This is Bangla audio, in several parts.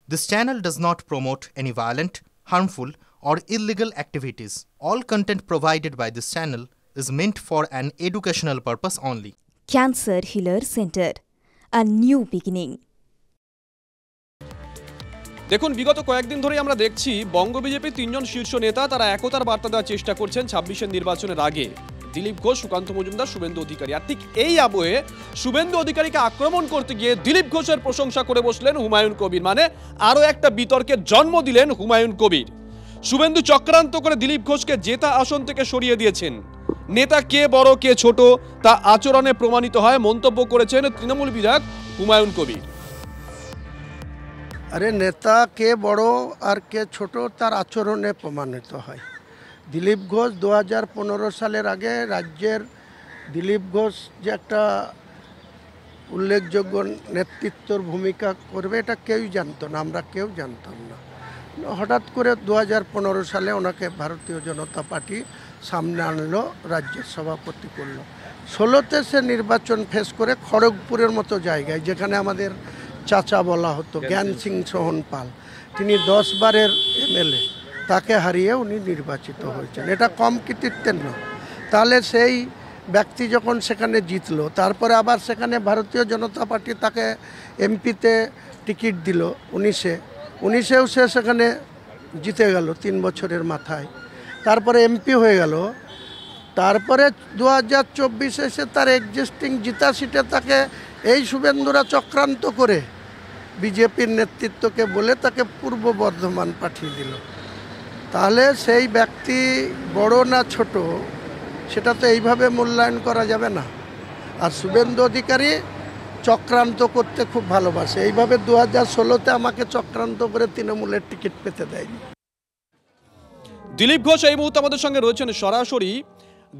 This channel does not promote any violent, harmful, or illegal activities. All content provided by this channel is meant for an educational purpose only. Cancer Healer Center, a new beginning. দেখুন বিগত কয়েকদিন ধরেই আমরা দেখছি বঙ্গ বিজেপির তিনজন শীর্ষ নেতা তারা একতার বার্তা দেওয়ার চেষ্টা করছেন ২৬-এর নির্বাচনের আগে। দিলীপ ঘোষ, সুকান্ত মজুমদার, শুভেন্দু অধিকারী। আর ঠিক এই আবহে শুভেন্দু অধিকারীকে আক্রমণ করতে গিয়ে দিলীপ ঘোষের প্রশংসা করে বসলেন হুমায়ুন কবির। মানে আরও একটা বিতর্কের জন্ম দিলেন হুমায়ুন কবির। শুভেন্দু চক্রান্ত করে দিলীপ ঘোষকে জেতা আসন থেকে সরিয়ে দিয়েছেন। নেতা কে বড় কে ছোট তা আচরণে প্রমাণিত হয় মন্তব্য করেছেন তৃণমূল বিধায়ক হুমায়ুন কবির। আরে নেতা কে বড় আর কে ছোট তার আচরণে প্রমাণিত হয়। দিলীপ ঘোষ 2015 সালের আগে রাজ্যের দিলীপ ঘোষ যে একটা উল্লেখযোগ্য নেতৃত্বর ভূমিকা করবে এটা কেউই জানতো না, আমরা কেউ জানতাম না। হঠাৎ করে 2015 সালে ওনাকে ভারতীয় জনতা পার্টি সামনে আনলো, রাজ্যের সভাপতি করলো। 16তে সে নির্বাচন ফেস করে খড়গপুরের মতো জায়গায়, যেখানে আমাদের চাচা বলা হতো জ্ঞান সিং সোহন পাল, তিনি 10 বারের এমএলএ, তাকে হারিয়ে উনি নির্বাচিত হয়েছেন। এটা কম কৃতিত্বের নয়। তাহলে সেই ব্যক্তি যখন সেখানে জিতলো, তারপরে আবার সেখানে ভারতীয় জনতা পার্টি তাকে এমপিতে টিকিট দিল 19-এও সে সেখানে জিতে গেল 3 বছরের মাথায়। তারপরে এমপি হয়ে গেল। তারপরে 2024 এসে তার এক্সিস্টিং জিতা সিটে তাকে এই শুভেন্দুরা চক্রান্ত করে বিজেপির নেতৃত্বকে বলে তাকে পূর্ব বর্ধমান পাঠিয়ে দিল। তাহলে সেই ব্যক্তি বড় না ছোট সেটা তো এইভাবে মূল্যায়ন করা যাবে না। আর শুভেন্দু অধিকারী চক্রান্ত করতে খুব ভালোবাসে। এইভাবে 2016-তে আমাকে চক্রান্ত করে তৃণমূলের টিকিট পেতে দেয়নি। দিলীপ ঘোষ এই মুহূর্তে আমাদের সঙ্গে রয়েছেন সরাসরি।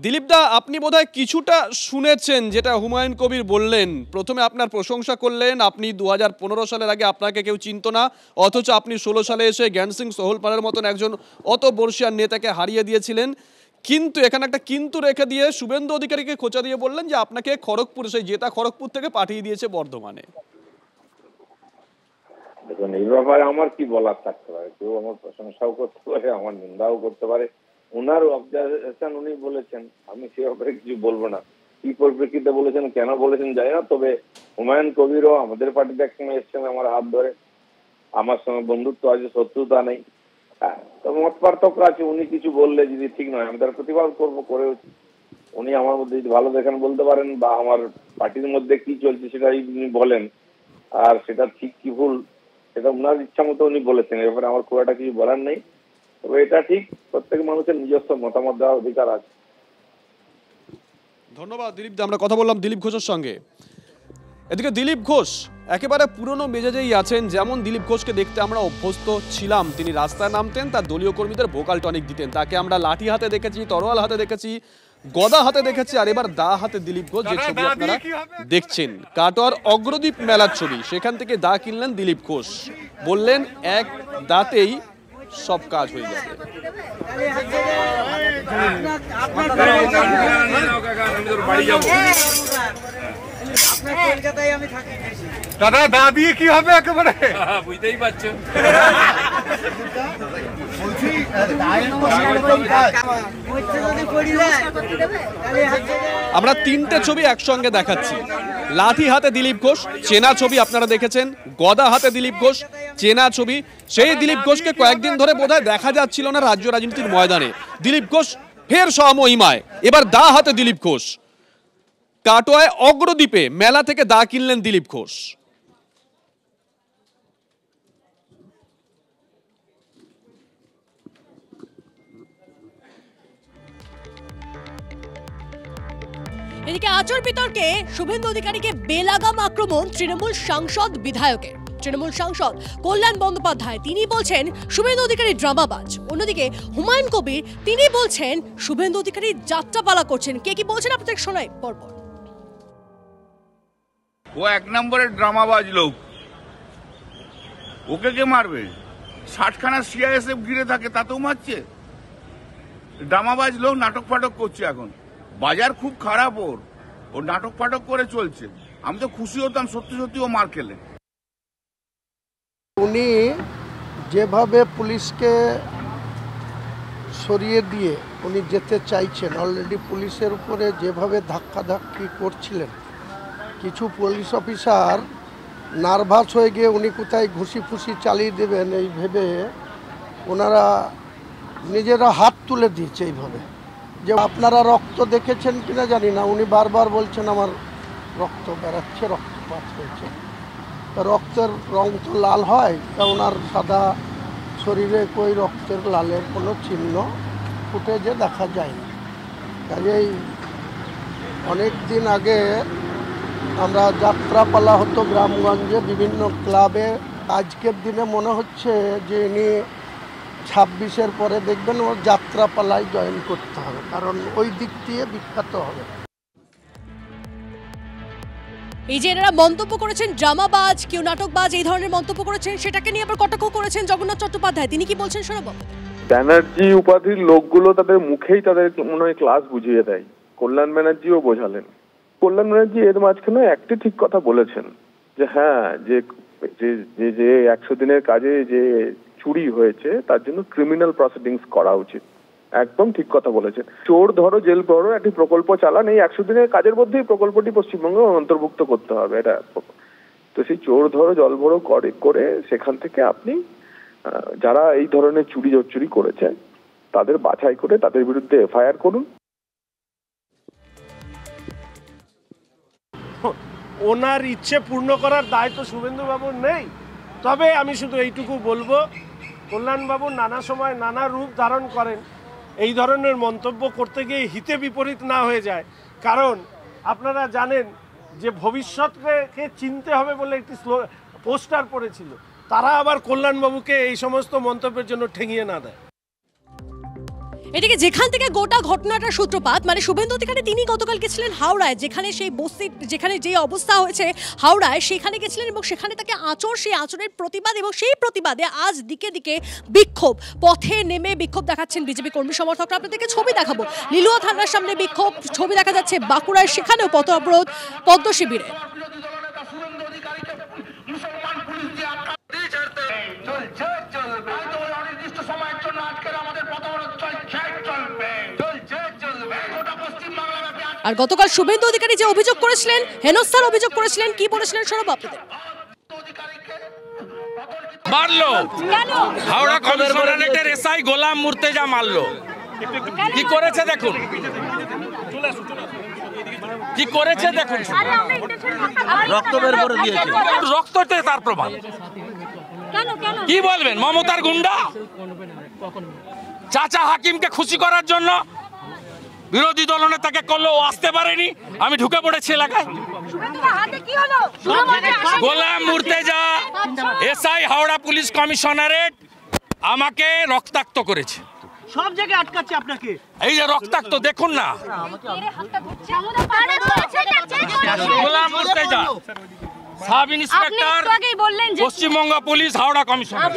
দিলীপ দা, আপনি বোধহয় কিছুটা শুনেছেন যেটা হুমায়ুন কবির বললেন। প্রথমে আপনার প্রশংসা করলেন, আপনি 2015 সালের আগে আপনাকে কেউ চিনত না, অথচ আপনি 16 সালে এসে জ্ঞান সিং সোহলপালের মতন একজন অত বর্ষিয়ান নেতাকে হারিয়ে দিয়েছিলেন। কিন্তু এখানে একটা কিন্তু রেখে দিয়ে শুভেন্দু অধিকারীকে খোঁচা দিয়ে বললেন যে আপনাকে খড়গপুর, সেই জেতা খড়গপুর থেকে পাঠিয়ে দিয়েছে বর্ধমানে। দেখুন, এই ব্যাপারে আমার কি বলার থাকতে পারে? কেউ আমার প্রশংসাও করতে পারে, আমার নিন্দাও করতে পারে। ওনার অবজারভেশন উনি বলেছেন, আমি সে ব্যাপারে কিছু বলবো না। কি পরিপ্রেক্ষিতে বলেছেন, কেন বলেছেন জানি না। তবে হুমায়ুন কবিরও আমাদের পার্টিতে একসঙ্গে এসছেন, আমার হাত ধরে, আমার সঙ্গে বন্ধুত্ব আছে, শত্রুতা নেই। তবে মত পার্থক্য আছে। উনি কিছু বললে যদি ঠিক নয়, আমি তার প্রতিবাদ করবো, করে উনি আমার মধ্যে যদি ভালো দেখেন বলতে পারেন, বা আমার পার্টির মধ্যে কি চলছে সেটা উনি বলেন, আর সেটা ঠিক কি ভুল সেটা ওনার ইচ্ছা মতো উনি বলেছেন। এ ব্যাপারে আমার খুব একটা কিছু বলার নেই। তবে এটা ঠিক, প্রত্যেক মানুষের নিজস্ব মতামত দেওয়ার অধিকার আছে। ধন্যবাদ দিলীপ দা। আমরা কথা বললাম দিলীপ ঘোষের সঙ্গে। এদিকে দিলীপ ঘোষ একেবারে পুরনো মেজাজেই আছেন। যেমন দিলীপ ঘোষকে দেখতে আমরা অভ্যস্ত ছিলাম, তিনি রাস্তায় নামতেন, তার দলীয় কর্মীদের ভোকাল টনিক দিতেন। তাকে আমরা লাঠি হাতে দেখেছি, তরোয়াল হাতে দেখেছি, গদা হাতে দেখেছি, আর এবার দা হাতে দিলীপ ঘোষ। যে ছবি আপনারা দেখছেন কাটোয়ার অগ্রদ্বীপ মেলার ছবি, সেখান থেকে দা কিনলেন দিলীপ ঘোষ। বললেন এক দাতেই সব কাজ হয়ে যাবে। দাদা দা দিয়ে কি হবে একেবারে বুঝতেই পারছেন। আমরা 3টে ছবি একসঙ্গে দেখাচ্ছি। লাঠি হাতে দিলীপ ঘোষ, চেনা ছবি আপনারা দেখেছেন। গদা হাতে দিলীপ ঘোষ, চেনা ছবি। সেই দিলীপ ঘোষকে কয়েকদিন ধরে বোধহয় দেখা যাচ্ছিল না রাজ্য রাজনীতির ময়দানে। দিলীপ ঘোষ ফের স্বমহিমায়, এবার দা হাতে দিলীপ ঘোষ। কাটোয়ায় অগ্রদ্বীপে মেলা থেকে দা কিনলেন দিলীপ ঘোষ। এদিকে আচর বিতর্কে শুভেন্দু অধিকারীকে বেলাগাম আক্রমণ তৃণমূল সাংসদ বিধায়কের। তৃণমূল সাংসদ কল্যাণ বন্দ্যোপাধ্যায় তিনি বলছেন শুভেন্দু অধিকারী ড্রামাবাজ। অন্যদিকে হুমায়ুন কবির তিনি বলছেন শুভেন্দু অধিকারী যাত্রাপালা করছেন। কে কি বলছেন আপনাদের শোনাই পরপর। ও 1 নম্বরের ড্রামাবাজ লোক, ওকে কে মারবে? 60খানা সিআইএসএফ ঘিরে থাকে, তাতেও মারছে। ড্রামাবাজ লোক, নাটক ফাটক করছে। এখন বাজার খুব খারাপ, ওর নাটক ফাটক করে চলছে। আমি তো খুশি হতাম সত্যি সত্যি ও মার খেলে। উনি যেভাবে পুলিশকে সরিয়ে দিয়ে উনি যেতে চাইছেন, অলরেডি পুলিশের উপরে যেভাবে ধাক্কাধাক্কি করছিলেন, কিছু পুলিশ অফিসার নার্ভাস হয়ে গিয়ে উনি কোথায় ঘুষি ফুসি চালিয়ে দেবেন এই ভেবে ওনারা নিজেরা হাত তুলে দিয়েছে এইভাবে। যে আপনারা রক্ত দেখেছেন কিনা জানি না, উনি বারবার বলছেন আমার রক্ত বেরাচ্ছে, রক্তপাত হয়েছে। রক্তের রং তো লাল হয়, তা ওনার সাদা শরীরে কই রক্তের লালের কোনো চিহ্ন ফুটেজে দেখা যায়নি। কাজেই অনেক দিন আগে আমরা যাত্রাপালা হতো গ্রামগঞ্জে বিভিন্ন ক্লাবে, আজকের দিনে মনে হচ্ছে যে ইনি 26-এর পরে দেখবেন ওর যাত্রাপালায় জয়েন করতে হবে, কারণ ওই দিক দিয়ে বিখ্যাত হবে। এই যে এনারা মন্তব্য করেছেন ড্রামাবাজ, কেউ নাটকবাজ, এই ধরনের মন্তব্য করেছেন, সেটাকে নিয়ে আবার কটাক্ষ করেছেন জগন্নাথ চট্টোপাধ্যায়। তিনি কি বলছেন শোনাবো। ব্যানার্জি উপাধির লোকগুলো তাদের মুখেই তাদের মনে হয় ক্লাস বুঝিয়ে দেয়। কল্যাণ ব্যানার্জিও বোঝালেন। কল্যাণ ব্যানার্জি এর মাঝখানে একটি ঠিক কথা বলেছেন যে হ্যাঁ, যে যে 100 দিনের কাজে যে চুরি হয়েছে তার জন্য ক্রিমিনাল প্রসিডিংস করা উচিত। একদম ঠিক কথা বলেছেন। চোর ধরো জেল ভরো একটি প্রকল্প চালান, এই 100 দিনের কাজের মধ্যেই প্রকল্পটি পশ্চিমবঙ্গে অন্তর্ভুক্ত করতে হবে। এটা তো সেই চোর ধরো জল ভরো করে সেখান থেকে আপনি যারা এই ধরনের চুরি করেছে তাদের বাছাই করে তাদের বিরুদ্ধে এফআইআর করুন। ওনার ইচ্ছে পূর্ণ করার দায়িত্ব শুভেন্দুবাবুর নেই। তবে আমি শুধু এইটুকু বলবো, কল্যাণবাবু নানা সময় নানা রূপ ধারণ করেন, এই ধরনের মন্তব্য করতে গিয়ে হিতে বিপরীত না হয়ে যায়। কারণ আপনারা জানেন যে ভবিষ্যৎকে চিনতে হবে বলে একটি পোস্টার পড়েছিল, তারা আবার কল্যাণবাবুকে এই সমস্ত মন্তব্যের জন্য ঠেঙিয়ে না দেয়। এদিকে যেখান থেকে গোটা ঘটনাটার সূত্রপাত, মানে শুভেন্দু অধিকারী তিনি গতকাল গেছিলেন হাওড়ায়, যেখানে সেই বস্তি, যেখানে যে অবস্থা হয়েছে হাওড়ায়, সেখানে গেছিলেন এবং সেখানে তাকে সেই আচরের প্রতিবাদ এবং সেই প্রতিবাদে আজ দিকে দিকে বিক্ষোভ, পথে নেমে বিক্ষোভ দেখাচ্ছেন বিজেপি কর্মী সমর্থকরা। আপনাদেরকে ছবি দেখাবো, লিলুয়া থানার সামনে বিক্ষোভ, ছবি দেখা যাচ্ছে বাঁকুড়ায়, সেখানেও পথ অবরোধ পদ্ম শিবিরে। আর গতকাল শুভেন্দু অধিকারী যে অভিযোগ করেছিলেন, হেনস্থার অভিযোগ করেছিলেন, কি বলেছিলেন শোনাবো আপনাদের। মারলো হাওড়া কমিশনারেটের এসআই গোলাম মুর্তেজা মারলো। কি করেছে দেখুন, কি করেছে দেখুন, রক্ত বের করে দিয়েছে, রক্ততে তার প্রমাণ। কি বলবেন, মমতার গুন্ডা চাচা হাকিমকে খুশি করার জন্য বিরোধী দলনেতাকে করলো, ও আসতে পারেনি, আমি ঢুকে পড়েছি এলাকায়। গোলাম মুর্তেজা এসআই হাওড়া পুলিশ কমিশনারেট আমাকে রক্তাক্ত করেছে, সব জায়গায় আটকাচ্ছে আপনাকে। এই যে রক্তাক্ত দেখুন না, Golam Murtaza sub inspector Paschimbanga police Howrah commissioner.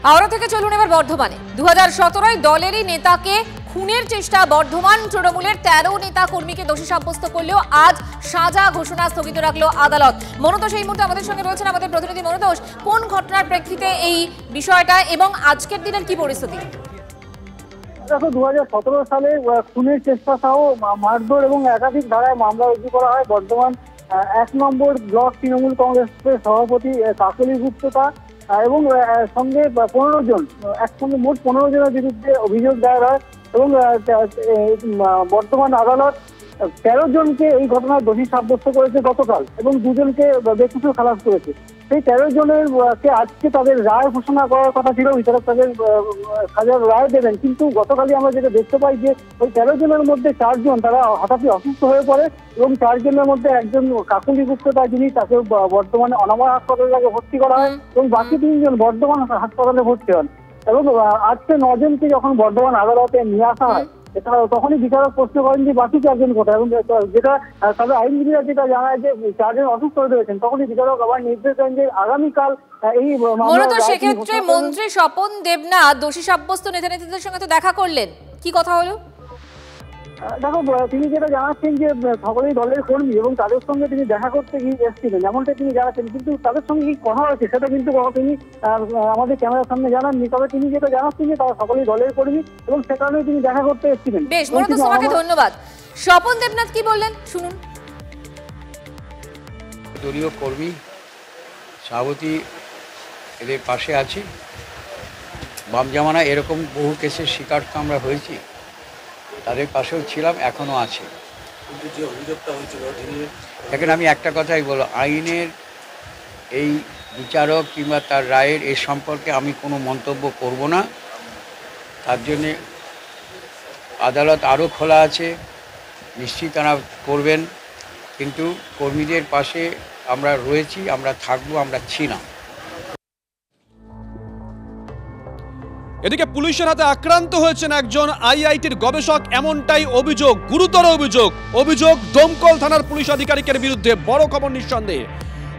Howrah থেকে চলুন এবার বর্ধমানে। 2017 দলেরই নেতাকে খুনের চেষ্টা বর্ধমান তৃণমূলের 13 নেতা কর্মীকে দোষী সাব্যস্ত করলেও আজ সাজা ঘোষণা স্থগিত রাখলো আদালত। মনোতোষ এই মুহূর্তে আমাদের সঙ্গে রয়েছেন, আমাদের প্রতিনিধি মনোতোষ। কোন ঘটনার প্রেক্ষিতে এই বিষয়টা এবং আজকের দিনের কি পরিস্থিতি? দেখো, 2017 সালে খুনের চেষ্টা সহ মারধর এবং একাধিক ধারায় মামলা রুজু করা হয় বর্ধমান 1 নম্বর ব্লক তৃণমূল কংগ্রেসের সভাপতি কাকলি গুপ্তা এবং সঙ্গে 15 জন, একসঙ্গে মোট 15 জনের বিরুদ্ধে অভিযোগ দায়ের হয় এবং বর্তমান আদালত 13 জনকে এই ঘটনার দোষী সাব্যস্ত করেছে গতকাল এবং 2 জনকে বেকসুর খালাস করেছে। সেই 13 জনের আজকে তাদের রায় ঘোষণা করার কথা ছিল, বিচারক তাদের রায় দেবেন, কিন্তু গতকালই আমরা যেটা দেখতে পাই যে ওই 13 জনের মধ্যে 4 জন তারা হঠাৎই অসুস্থ হয়ে পড়ে এবং 4 জনের মধ্যে একজন কাকুলি গুপ্তা, যিনি তাকে বর্তমানে অনাময় হাসপাতালে ভর্তি করা হয় এবং বাকি 3 জন বর্ধমান হাসপাতালে ভর্তি হন এবং আজকে 9 জনকে যখন বর্ধমান আদালতে নিয়ে আসা হয় তখনই বিচারক প্রশ্ন করেন যে বাকি 4 জন কোথায়, এবং যেটা তাদের আইনজীবীরা যেটা জানায় যে 4 জন অসুস্থ হয়ে রয়েছেন, তখনই বিচারক আবার নির্দেশ দেন যে আগামীকাল এই মূলত সেক্ষেত্রে মন্ত্রী স্বপন দেবনাথ দোষী সাব্যস্ত নেতা নেত্রীদের সঙ্গে তো দেখা করলেন, কি কথা হলো? দেখো, তিনি যেটা জানাচ্ছেন যে সকলেই দলের কর্মী এবং তাদের সঙ্গে তিনি দেখা করতে গিয়ে এসেছিলেন, এমনটা তিনি জানাচ্ছেন, কিন্তু তাদের সঙ্গে কি কথা হয়েছে সেটা কিন্তু তিনি আমাদের ক্যামেরার সামনে জানাননি। তবে তিনি যেটা জানাচ্ছেন যে তারা সকলেই দলের কর্মী এবং সে কারণে তিনি দেখা করতে এসেছিলেন। বেশ, তোমাকে ধন্যবাদ। স্বপন দেবনাথ কি বললেন শুনুন। দলীয় কর্মী সভাপতি এদের পাশে আছি। বাম জামানা এরকম বহু কেসের শিকার তো আমরা হয়েছি, তাদের পাশেও ছিলাম, এখনও আছে। কিন্তু যে অভিযোগটা হয়েছিল, দেখেন আমি একটা কথাই বলবো, আইনের এই বিচারক কিংবা তার রায়ের এ সম্পর্কে আমি কোনো মন্তব্য করব না। তার জন্যে আদালত আরও খোলা আছে, নিশ্চয়ই তারা করবেন, কিন্তু কর্মীদের পাশে আমরা রয়েছি, আমরা থাকবো, আমরা ছিলাম। এদিকে পুলিশের হাতে আক্রান্ত হয়েছেন একজন আইআইটির গবেষক, এমনটাই অভিযোগ, গুরুতর অভিযোগ দমকল থানার পুলিশ আধিকারিকের বিরুদ্ধে। বড় খবর নিঃসন্দেহে,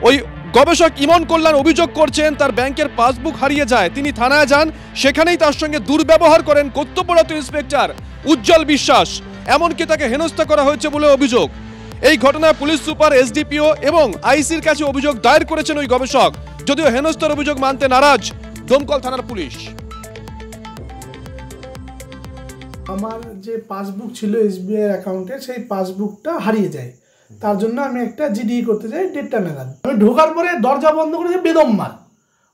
ওই গবেষক ইমন কল্যাণ অভিযোগ করছেন তার ব্যাংকের পাসবুক হারিয়ে যায়, তিনি থানায় যান, সেখানেই তার সঙ্গে দুর্ব্যবহার করেন কর্তব্যরত ইন্সপেক্টর উজ্জ্বল বিশ্বাস, এমনকি তাকে হেনস্থা করা হয়েছে বলে অভিযোগ। এই ঘটনায় পুলিশ সুপার, এসডিপিও এবং আইসির কাছে অভিযোগ দায়ের করেছেন ওই গবেষক, যদিও হেনস্থার অভিযোগ মানতে নারাজ দমকল থানার পুলিশ। আমার যে পাসবুক ছিল এসবিআই অ্যাকাউন্টে, সেই পাসবুকটা হারিয়ে যায়, তার জন্য আমি একটা জিডি করতে যাই 1:30 নাগাদ। আমি ঢোকার পরে দরজা বন্ধ করেছে বেদম্মার,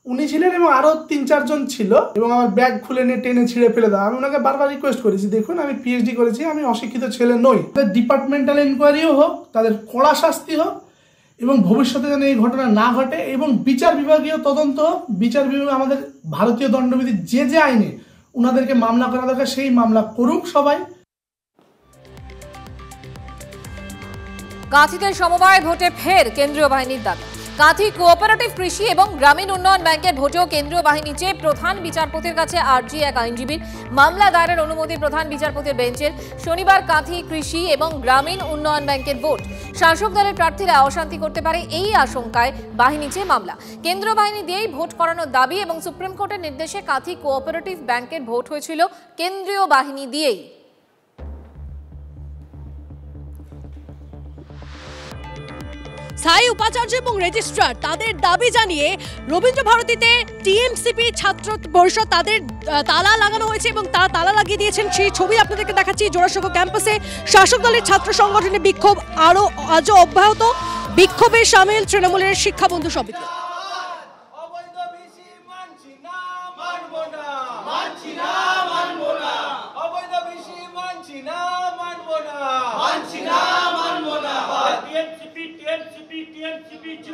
উনি ছিলেন এবং আরও 3-4 জন ছিল, এবং আমার ব্যাগ খুলে নিয়ে টেনে ছিঁড়ে ফেলে দেওয়া। আমি ওনাকে বারবার রিকোয়েস্ট করেছি, দেখুন আমি পিএইচডি করেছি, আমি অশিক্ষিত ছেলে নই, তাদের ডিপার্টমেন্টাল ইনকোয়ারিও হোক, তাদের কড়া শাস্তি হোক, এবং ভবিষ্যতে যেন এই ঘটনা না ঘটে, এবং বিচার বিভাগীয় তদন্ত হোক। বিচার বিভাগ আমাদের ভারতীয় দণ্ডবিধি যে আইনে উনাদেরকে মামলা করা দরকার সেই মামলা করুক সবাই। কাঁথিতে সমবায় ভোটে ফের কেন্দ্রীয় বাহিনীর দাবি। কাঁথি কোঅপারেটিভ কৃষি এবং গ্রামীণ উন্নয়ন ব্যাংকের ভোটেও কেন্দ্রীয় বাহিনী চেয়ে প্রধান বিচারপতির কাছে আরজি এক আইনজীবীর। মামলা দায়েরের অনুমতি প্রধান বিচারপতির বেঞ্চের। শনিবার কাঁথি কৃষি এবং গ্রামীণ উন্নয়ন ব্যাংকের ভোট, শাসক দলের প্রার্থীরা অশান্তি করতে পারে এই আশঙ্কায় বাহিনী চেয়ে মামলা। কেন্দ্রীয় বাহিনী দিয়েই ভোট করানোর দাবি এবং সুপ্রিম কোর্টের নির্দেশে কাঁথি কোঅপারেটিভ ব্যাংকের ভোট হয়েছিল কেন্দ্রীয় বাহিনী দিয়েই। স্থায়ী উপাচার্য এবং রেজিস্ট্রার তাদের দাবি জানিয়ে রবীন্দ্র ভারতীতে টিএমসিপি ছাত্র পরিষদ তাদের তালা লাগানো হয়েছে এবং তারা তালা লাগিয়ে দিয়েছেন। সেই ছবি আপনাদেরকে দেখাচ্ছি। জোড়াসাঁকো ক্যাম্পাসে শাসক দলের ছাত্র সংগঠনের বিক্ষোভ আজও অব্যাহত। বিক্ষোভে সামিল তৃণমূলের শিক্ষাবন্ধু সমিতি।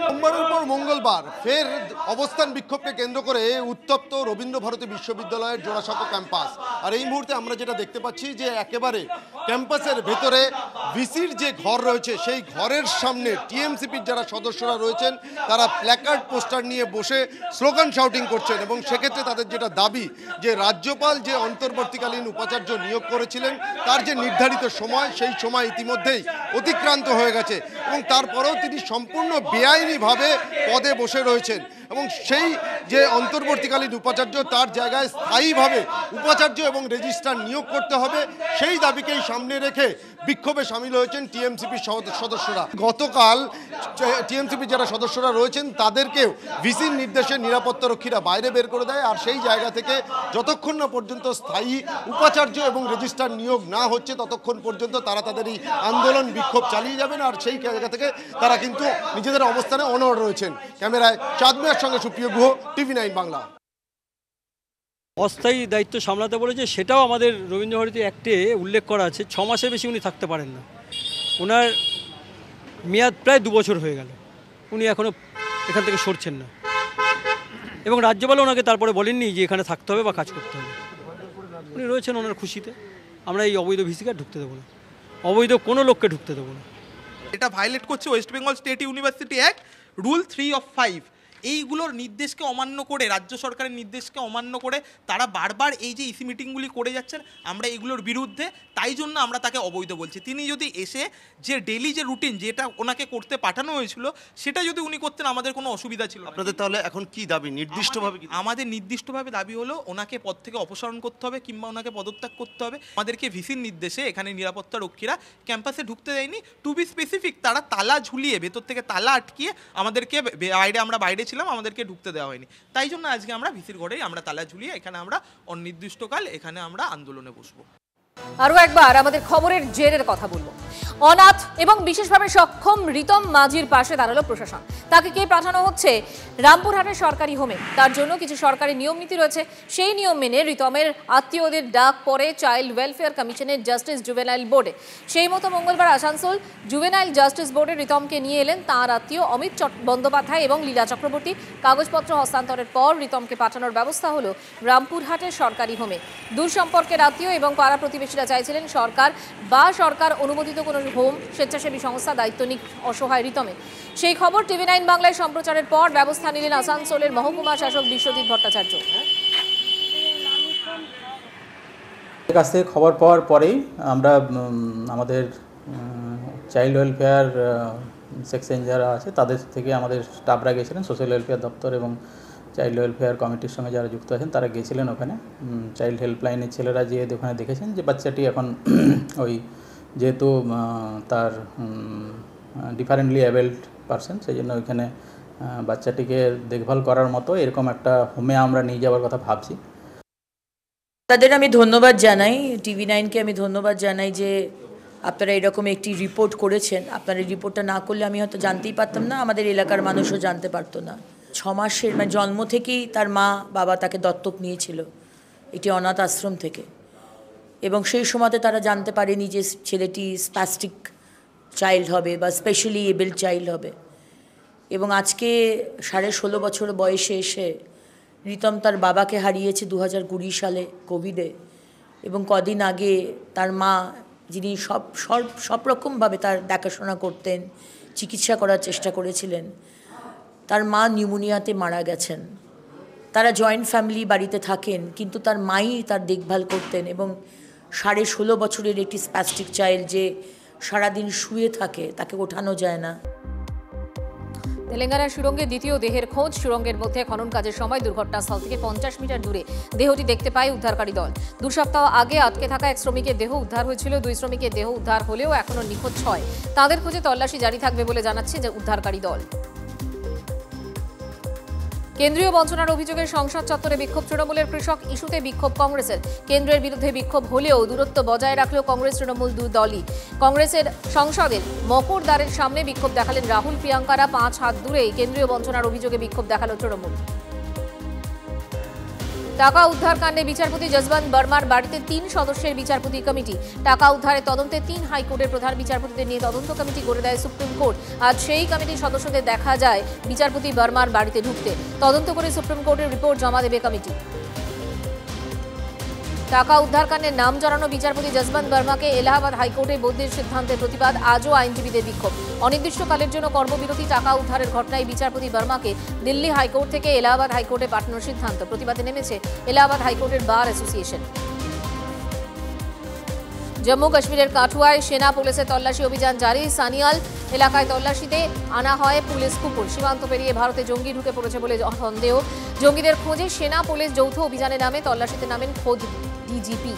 সোমবারের পর মঙ্গলবার ফের অবস্থান বিক্ষোভকে কেন্দ্র করে উত্তপ্ত রবীন্দ্র ভারতী বিশ্ববিদ্যালয়ের জোড়াসাঁকো ক্যাম্পাস। আর এই মুহূর্তে আমরা যেটা দেখতে পাচ্ছি যে একেবারে ক্যাম্পাসের ভেতরে ভিসির যে ঘর রয়েছে সেই ঘরের সামনে টিএমসিপির যারা সদস্যরা রয়েছেন তারা প্ল্যাকার্ড পোস্টার নিয়ে বসে স্লোগান শাউটিং করছেন, এবং সেক্ষেত্রে তাদের যেটা দাবি যে রাজ্যপাল যে অন্তর্বর্তীকালীন উপাচার্য নিয়োগ করেছিলেন তার যে নির্ধারিত সময়, সেই সময় ইতিমধ্যেই অতিক্রান্ত হয়ে গেছে, এবং তারপরেও তিনি সম্পূর্ণ বেআইনিভাবে পদে বসে রয়েছেন, এবং সেই যে অন্তর্বর্তীকালীন উপাচার্য তার জায়গায় স্থায়ীভাবে উপাচার্য এবং রেজিস্ট্রার নিয়োগ করতে হবে, সেই দাবিকেই সামনে রেখে বিক্ষোভে সামিল হয়েছেন টিএমসিপির সদস্যরা। গতকাল টিএমসিপির যারা সদস্যরা রয়েছেন তাদেরকেও ভিসির নির্দেশে নিরাপত্তারক্ষীরা বাইরে বের করে দেয়, আর সেই জায়গা থেকে যতক্ষণ না পর্যন্ত স্থায়ী উপাচার্য এবং রেজিস্ট্রার নিয়োগ না হচ্ছে ততক্ষণ পর্যন্ত তারা তাদের এই আন্দোলন বিক্ষোভ চালিয়ে যাবেন, আর সেই জায়গা থেকে তারা কিন্তু নিজেদের অবস্থানে অনড় রয়েছেন। ক্যামেরায় চাঁদমিয়ার সঙ্গে সুপ্রিয় গুহ, TV9 বাংলা। অস্থায়ী দায়িত্ব সামলাতে বলেছে, সেটাও আমাদের রবীন্দ্র ভারতী অ্যাক্টে উল্লেখ করা আছে। 6 মাসের বেশি উনি থাকতে পারেন না। ওনার মেয়াদ প্রায় 2 বছর হয়ে গেল, উনি এখনও এখান থেকে সরছেন না, এবং রাজ্যপালও ওনাকে তারপরে বলেননি যে এখানে থাকতে হবে বা কাজ করতে হবে। উনি রয়েছেন ওনার খুশিতে। আমরা এই অবৈধ ভিসিকে ঢুকতে দেবো না, অবৈধ কোনো লোককে ঢুকতে দেবো না। এটা ভায়োলেট করছে West Bengal state university act rule 3 of 5। এইগুলোর নির্দেশকে অমান্য করে, রাজ্য সরকারের নির্দেশকে অমান্য করে তারা বারবার এই যে ইসি মিটিংগুলি করে যাচ্ছেন, আমরা এগুলোর বিরুদ্ধে। তাই জন্য আমরা তাকে অবৈধ বলছি। তিনি যদি এসে যে ডেলি যে রুটিন যেটা ওনাকে করতে পাঠানো হয়েছিল সেটা যদি উনি করতেন আমাদের কোনো অসুবিধা ছিল না। আপনাদের তাহলে এখন কি দাবি নির্দিষ্টভাবে? আমাদের নির্দিষ্টভাবে দাবি হলো ওনাকে পদ থেকে অপসারণ করতে হবে কিংবা ওনাকে পদত্যাগ করতে হবে। আমাদেরকে ভিসির নির্দেশে এখানে নিরাপত্তা রক্ষীরা ক্যাম্পাসে ঢুকতে দেয়নি। টু বি স্পেসিফিক, তারা তালা ঝুলিয়ে, ভেতর থেকে তালা আটকিয়ে আমাদেরকে আমরা বাইরে ছিলাম, আমাদেরকে ঢুকতে দেওয়া হয়নি। তাই জন্য আজকে আমরা ভিসির ঘরেই আমরা তালা ঝুলিয়ে এখানে আমরা অনির্দিষ্টকাল এখানে আমরা আন্দোলনে বসবো। আরও একবার আমাদের খবরের জেরের কথা বলবো। অনাথ এবং বিশেষভাবে সক্ষম রিতম মাঝির পাশে দাঁড়ালো প্রশাসন। তাকে কে পাঠানো হচ্ছে রামপুরহাটের সরকারি হোমে। তার জন্য কিছু সরকারি নিয়ম নীতি রয়েছে। সেই নিয়ম মেনে রিতমের আত্মীয়দের ডাক পড়ে চাইল্ড ওয়েলফেয়ার কমিশনের জাস্টিস জুভেনাইল বোর্ডে। সেই মতো মঙ্গলবার আসানসোল জুভেনাইল জাস্টিস বোর্ডে রিতমকে নিয়ে এলেন তাঁর আত্মীয় অমিত বন্দ্যোপাধ্যায় এবং লীলা চক্রবর্তী। কাগজপত্র হস্তান্তরের পর রিতমকে পাঠানোর ব্যবস্থা হলো রামপুরহাটের সরকারি হোমে। দূর সম্পর্কের আত্মীয় এবং পাড়া প্রতিবেশীরা চাইছিলেন সরকার বা সরকার অনুমোদিত কোনো হোম, স্বেচ্ছাসেবী সংস্থা দায়িত্ব নিক অসহায় রিতমের। সেই খবর টিভি9 বাংলায় সম্প্রচারের পর ব্যবস্থা নিলেন আসানসোলের মহকুমা শাসক বিশ্বজিৎ ভট্টাচার্য। কাছ থেকে খবর পাওয়ার পরেই আমরা আমাদের চাইল্ড ওয়েলফেয়ার সেকশন যারা আছে তাদের থেকে আমাদের স্টাফরা গিয়েছিলেন, সোশ্যাল ওয়েলফেয়ার দপ্তর এবং চাইল্ড ওয়েলফেয়ার কমিটির সঙ্গে যারা যুক্ত আছেন তারা গিয়েছিলেন ওখানে। চাইল্ড হেল্পলাইনের ছেলেরা যেয়ে ওখানে দেখেছেন যে বাচ্চাটি এখন ওই যেহেতু তার ডিফারেন্টলি অ্যাবেলড পারসন, সেই জন্য ওইখানে বাচ্চাটিকে দেখভাল করার মতো এরকম একটা হোমে আমরা নিয়ে যাওয়ার কথা ভাবছি। তাদের আমি ধন্যবাদ জানাই, টিভি9কে আমি ধন্যবাদ জানাই যে আপনারা এরকম একটি রিপোর্ট করেছেন। আপনারা এই রিপোর্টটা না করলে আমি হয়তো জানতেই পারতাম না, আমাদের এলাকার মানুষও জানতে পারতো না। 6 মাসের মানে জন্ম থেকেই তার মা বাবা তাকে দত্তক নিয়েছিল একটি অনাথ আশ্রম থেকে, এবং সেই সময়তে তারা জানতে পারেনি যে ছেলেটি স্প্যাস্টিক চাইল্ড হবে বা স্পেশালি এবেলড চাইল্ড হবে। এবং আজকে 16.5 বছর বয়সে এসে রিতম তার বাবাকে হারিয়েছে 2020 সালে কোভিডে, এবং কদিন আগে তার মা, যিনি সব রকমভাবে তার দেখাশোনা করতেন, চিকিৎসা করার চেষ্টা করেছিলেন, তার মা নিউমোনিয়াতে মারা গেছেন। তারা জয়েন্ট ফ্যামিলি বাড়িতে থাকেন, কিন্তু তার মাই তার দেখভাল করতেন। এবং 16.5 বছরের একটি স্প্যাস্টিক চাইল্ড যে সারাদিন শুয়ে থাকে, তাকে ওঠানো যায় না। তেলেঙ্গানার সুরঙ্গে দ্বিতীয় দেহের খোঁজ। সুরঙ্গের মধ্যে খনন কাজের সময় দুর্ঘটনাস্থল থেকে 50 মিটার দূরে দেহটি দেখতে পায় উদ্ধারকারী দল। 2 সপ্তাহ আগে আটকে থাকা এক শ্রমিকের দেহ উদ্ধার হয়েছিল। 2 শ্রমিকের দেহ উদ্ধার হলেও এখনও নিখোঁজ 6। তাদের খোঁজে তল্লাশি জারি থাকবে বলে জানাচ্ছে যে উদ্ধারকারী দল। কেন্দ্রীয় বঞ্চনার অভিযোগে সংসদ চত্বরে বিক্ষোভ। তৃণমূলের কৃষক ইস্যুতে বিক্ষোভ কংগ্রেসের। কেন্দ্রের বিরুদ্ধে বিক্ষোভ হলেও দূরত্ব বজায় রাখলেও কংগ্রেস তৃণমূল দুই দলই। কংগ্রেসের সংসদের মকর দ্বারের সামনে বিক্ষোভ দেখালেন রাহুল প্রিয়াঙ্কারা। 5 হাত দূরেই কেন্দ্রীয় বঞ্চনার অভিযোগে বিক্ষোভ দেখালো তৃণমূল। টাকা উদ্ধার কাণ্ডে বিচারপতি যশবন্ত বর্মার বাড়িতে 3 সদস্যের বিচারপতি কমিটি। টাকা উদ্ধারের তদন্তে 3 হাইকোর্টের প্রধান বিচারপতিদের নিয়ে তদন্ত কমিটি গড়ে দেয় সুপ্রিম কোর্ট। আজ সেই কমিটির সদস্যদের দেখা যায় বিচারপতি বর্মার বাড়িতে ঢুকতে। তদন্ত করে সুপ্রিম কোর্টের রিপোর্ট জমা দেবে কমিটি। টাকা উদ্ধার কাণ্ডে নাম জড়ানো বিচারপতি যশবন্ত বর্মাকে এলাহাবাদ হাইকোর্টে বদলির সিদ্ধান্তের প্রতিবাদ। আজও আইনজীবীদের বিক্ষোভ। অনির্দিষ্টকালের জন্য কর্মবিরতি। টাকা উদ্ধারের ঘটনায় বিচারপতি বর্মাকে দিল্লি হাইকোর্ট থেকে এলাহাবাদ হাইকোর্টে পাঠানোর সিদ্ধান্ত। প্রতিবাদে নেমেছে এলাহাবাদ হাইকোর্টের বার অ্যাসোসিয়েশন। জম্মু কাশ্মীরের কাঠুয়ায় সেনা পুলিশের তল্লাশি অভিযান জারি। সানিয়াল এলাকায় তল্লাশিতে আনা হয় পুলিশ কুকুর। সীমান্ত পেরিয়ে ভারতে জঙ্গি ঢুকে পড়েছে বলে সন্দেহ। জঙ্গিদের খোঁজে সেনা পুলিশ যৌথ অভিযানে নামে। তল্লাশিতে নামেন খোদ ডিজিপি।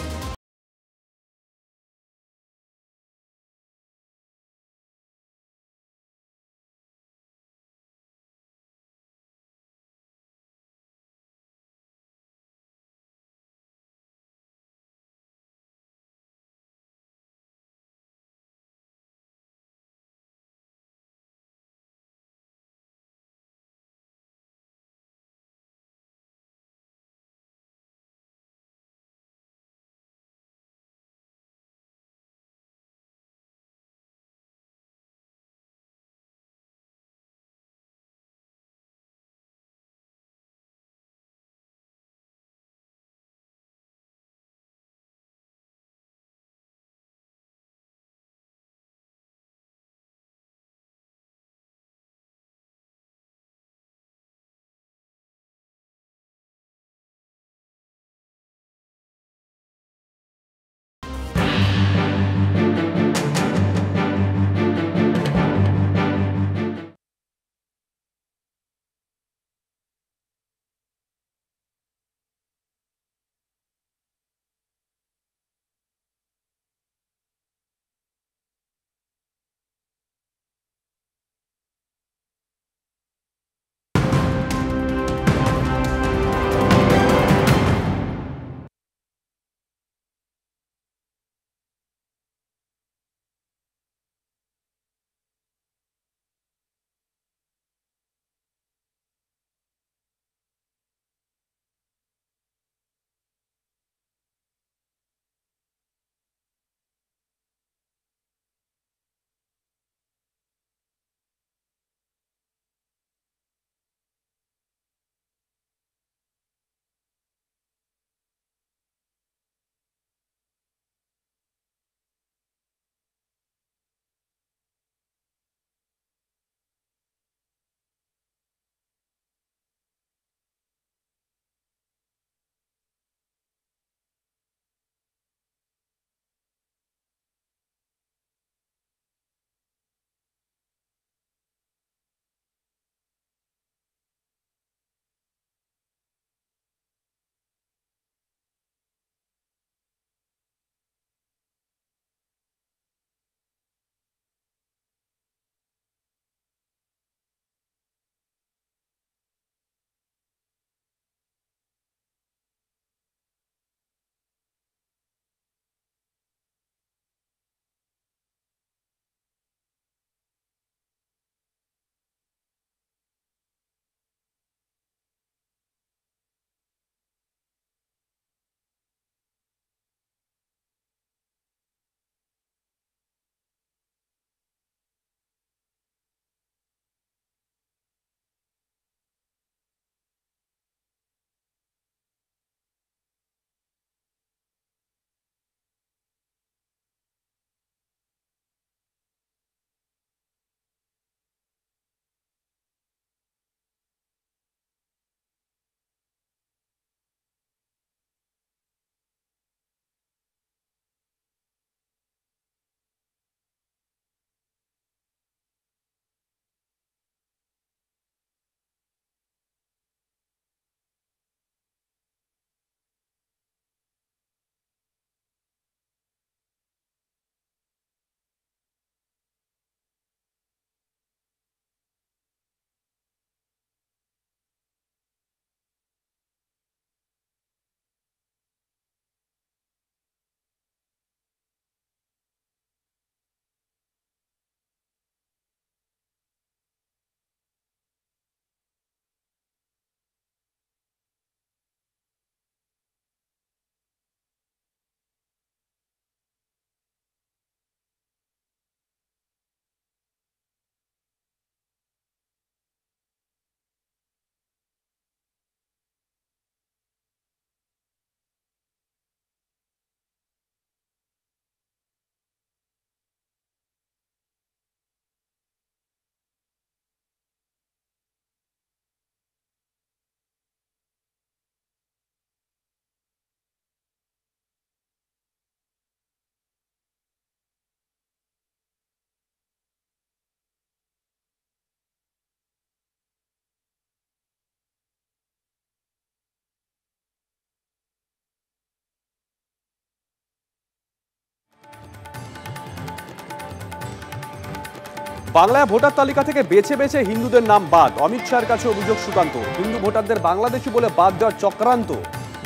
বাংলায় ভোটার তালিকা থেকে বেছে বেছে হিন্দুদের নাম বাদ। অমিত শাহের কাছে অভিযোগ সুকান্ত। হিন্দু ভোটারদের বাংলাদেশি বলে বাদ দেওয়ার চক্রান্ত।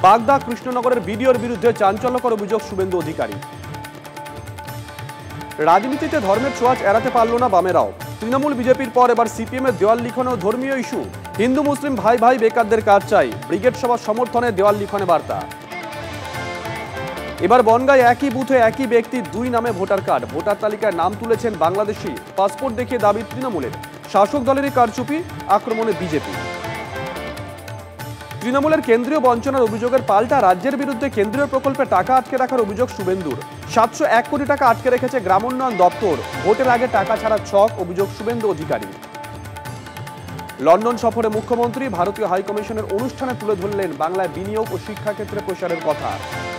বাগদা কৃষ্ণনগরের বিডিওর বিরুদ্ধে চাঞ্চল্যকর অভিযোগ শুভেন্দু অধিকারী। রাজনীতিতে ধর্মের ছোঁয়াচ এড়াতে পারল না বামেরাও। তৃণমূল বিজেপির পর এবার সিপিএম এর দেওয়াল লিখনও ধর্মীয় ইস্যু। হিন্দু মুসলিম ভাই ভাই বেকারদের কাজ চাই। ব্রিগেড সভা সমর্থনে দেওয়াল লিখনে বার্তা। এবার বনগাঁয় একই বুথে একই ব্যক্তির 2 নামে ভোটার কার্ড। ভোটার তালিকায় নাম তুলেছেন বাংলাদেশি। পাসপোর্ট দেখিয়ে দাবি তৃণমূলের। শাসক দলেরই কারচুপি, আক্রমণে বিজেপি। তৃণমূলের কেন্দ্রীয় বঞ্চনার অভিযোগের পাল্টা রাজ্যের বিরুদ্ধে কেন্দ্রীয় প্রকল্পে টাকা আটকে রাখার অভিযোগ শুভেন্দুর। 701 কোটি টাকা আটকে রেখেছে গ্রামোন্নয়ন দপ্তর। ভোটের আগে টাকা ছাড়া ছক, অভিযোগ শুভেন্দু অধিকারী। লন্ডন সফরে মুখ্যমন্ত্রী ভারতীয় হাইকমিশনের অনুষ্ঠানে তুলে ধরলেন বাংলায় বিনিয়োগ ও শিক্ষাক্ষেত্রে প্রসারের কথা।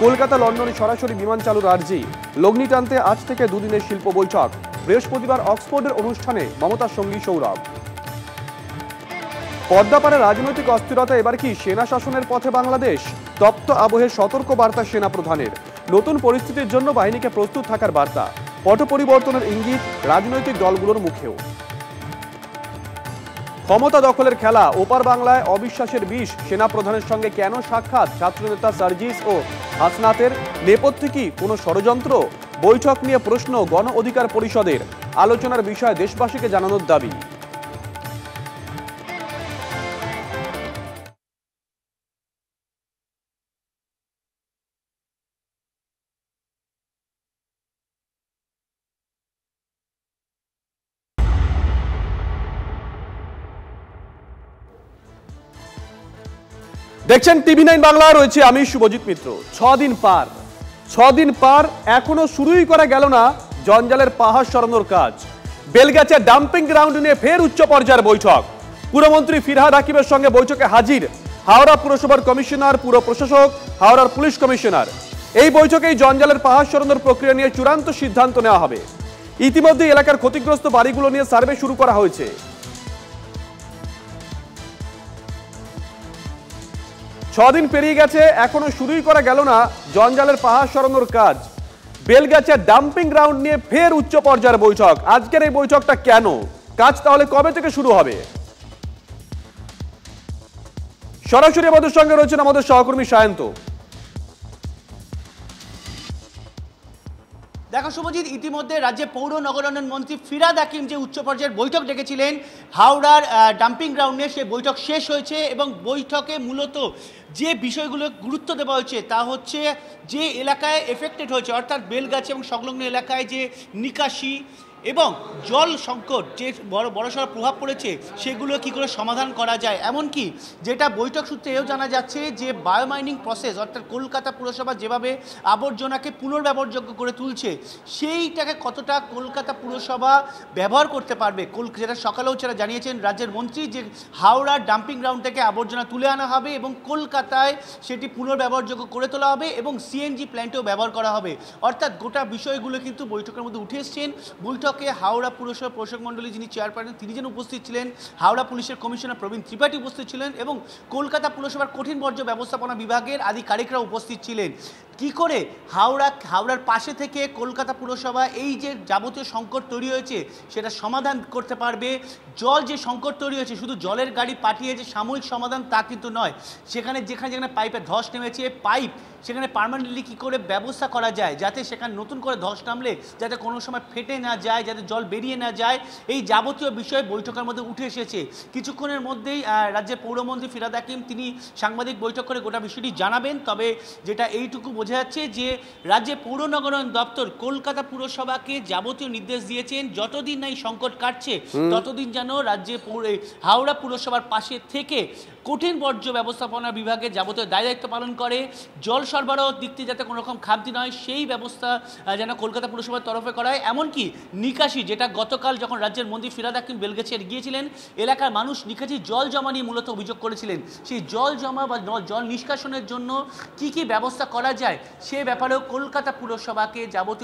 কলকাতা লন্ডনে সরাসরি বিমান চালুর আর্জি। লগ্নি টানতে আজ থেকে 2 দিনের শিল্প বৈঠক। বৃহস্পতিবার অক্সফোর্ডের অনুষ্ঠানে মমতার সঙ্গী সৌরভ। পদ্মাপাড়ে রাজনৈতিক অস্থিরতা এবার কি সেনা শাসনের পথে বাংলাদেশ? তপ্ত আবহে সতর্ক বার্তা সেনা প্রধানের। নতুন পরিস্থিতির জন্য বাহিনীকে প্রস্তুত থাকার বার্তা। পট পরিবর্তনের ইঙ্গিত রাজনৈতিক দলগুলোর মুখেও। ক্ষমতা দখলের খেলা, ওপার বাংলায় অবিশ্বাসের বিষ। সেনা প্রধানের সঙ্গে কেন সাক্ষাৎ? ছাত্রনেতা সার্জিস ও হাসনাতের। নেপথ্যে কি কোনো ষড়যন্ত্র? বৈঠক নিয়ে প্রশ্ন গণ অধিকার পরিষদের। আলোচনার বিষয়ে দেশবাসীকে জানানোর দাবি। দেখছেন TV9 বাংলা, রয়েছে আমি শুভজিৎ মিত্র। 6 দিন পার এখনো শুরুই করা গেল না জঞ্জালের পাহাড় সরানোর কাজ। বেলগাছিয়া ডাম্পিং গ্রাউন্ড নিয়ে ফের উচ্চ পর্যায়ের বৈঠক। পুরমন্ত্রী ফিরহাদ হাকিমের সঙ্গে বৈঠকে হাজির হাওড়া পুরসভার কমিশনার, পুর প্রশাসক, হাওড়ার পুলিশ কমিশনার। এই বৈঠকেই জঞ্জালের পাহাড় সরানোর প্রক্রিয়া নিয়ে চূড়ান্ত সিদ্ধান্ত নেওয়া হবে। ইতিমধ্যে এলাকার ক্ষতিগ্রস্ত বাড়িগুলো নিয়ে সার্ভে শুরু করা হয়েছে। 6 দিন পেরিয়ে গেছে, এখনো শুরুই করা গেল না জঞ্জালের পাহাড় সরানোর কাজ। বেলগাছিয়া ডাম্পিং গ্রাউন্ড নিয়ে ফের উচ্চ পর্যায়ের বৈঠক। আজকের এই বৈঠকটা কেন? কাজ তাহলে কবে থেকে শুরু হবে? সরাসরি আমাদের সঙ্গে রয়েছেন আমাদের সহকর্মী সায়ন্ত। দেখো শুভজিৎ, ইতিমধ্যে রাজ্যের পৌর নগরায়ণ মন্ত্রী ফিরহাদ হাকিম যে উচ্চ পর্যায়ের বৈঠক ডেকেছিলেন হাওড়ার ডাম্পিং গ্রাউন্ডে, সেই বৈঠক শেষ হয়েছে এবং বৈঠকে মূলত যে বিষয়গুলো গুরুত্ব দেওয়া হয়েছে তা হচ্ছে যে এলাকায় এফেক্টেড হয়েছে, অর্থাৎ বেলগাছিয়া এবং সংলগ্ন এলাকায় যে নিকাশি এবং জল সংকট যে বড়সড় প্রভাব পড়েছে সেগুলো কি করে সমাধান করা যায়। এমনকি যেটা বৈঠক সূত্রে এও জানা যাচ্ছে যে বায়োমাইনিং প্রসেস, অর্থাৎ কলকাতা পুরসভা যেভাবে আবর্জনাকে পুনর্ব্যবহারযোগ্য করে তুলছে সেইটাকে কতটা কলকাতা পুরসভা ব্যবহার করতে পারবে। যেটা সকালেও সেটা জানিয়েছেন রাজ্যের মন্ত্রী যে হাওড়ার ডাম্পিং গ্রাউন্ড থেকে আবর্জনা তুলে আনা হবে এবং কলকাতায় সেটি পুনর্ব্যবহারযোগ্য করে তোলা হবে এবং সিএনজি প্ল্যান্টেও ব্যবহার করা হবে। অর্থাৎ গোটা বিষয়গুলো কিন্তু বৈঠকের মধ্যে উঠে এসছেন। বৈঠকে হাওড়া পুরসভা প্রশাসক মণ্ডলী যিনি চেয়ারপারসন তিনি যেন উপস্থিত ছিলেন, হাওড়া পুলিশের কমিশনার প্রবীণ ত্রিপাঠী উপস্থিত ছিলেন এবং কলকাতা পুরসভার কঠিন বর্জ্য ব্যবস্থাপনা বিভাগের আধিকারিকরা উপস্থিত ছিলেন। কি করে হাওড়ার পাশে থেকে কলকাতা পুরসভা এই যে যাবতীয় সংকট তৈরি হয়েছে সেটা সমাধান করতে পারবে। জল যে সংকট তৈরি হয়েছে শুধু জলের গাড়ি পাঠিয়ে যে সাময়িক সমাধান তা কিন্তু নয়, সেখানে যেখানে পাইপের ধস নেমেছে পাইপ সেখানে পার্মানেন্টলি কী করে ব্যবস্থা করা যায় যাতে সেখানে নতুন করে ধস নামলে যাতে কোনো সময় ফেটে না যায়, যাতে জল বেরিয়ে না যায়, এই যাবতীয় বিষয় বৈঠকের মধ্যে উঠে এসেছে। কিছুক্ষণের মধ্যেই রাজ্যের পৌরমন্ত্রী ফিরহাদ হাকিম তিনি সাংবাদিক বৈঠক করে গোটা বিষয়টি জানাবেন। তবে যেটা এইটুকু বোঝা যাচ্ছে যে রাজ্যের পৌর নগরায়ণ দপ্তর কলকাতা পুরসভাকে যাবতীয় নির্দেশ দিয়েছেন যতদিন না এই সংকট কাটছে ততদিন যেন রাজ্যে হাওড়া পুরসভার পাশে থেকে কঠিন বর্জ্য ব্যবস্থাপনা বিভাগের যাবতীয় দায়িত্ব পালন করে, জল সরবরাহ দিক থেকে যাতে কোনো রকম খামতি নয় সেই ব্যবস্থা যেন কলকাতা পুরসভার তরফে করা হয়। এমনকি নিকাশি, যেটা গতকাল যখন রাজ্যের মন্ত্রী ফিরহাদ হাকিম বেলগাছিয়া গিয়েছিলেন এলাকার মানুষ নিকাশি জল জমা নিয়ে মূলত অভিযোগ করেছিলেন, সেই জল জমা বা জল নিষ্কাশনের জন্য কি কি ব্যবস্থা করা যায় সে ব্যাপারেও কলকাতা পুরসভাকে যাবতীয়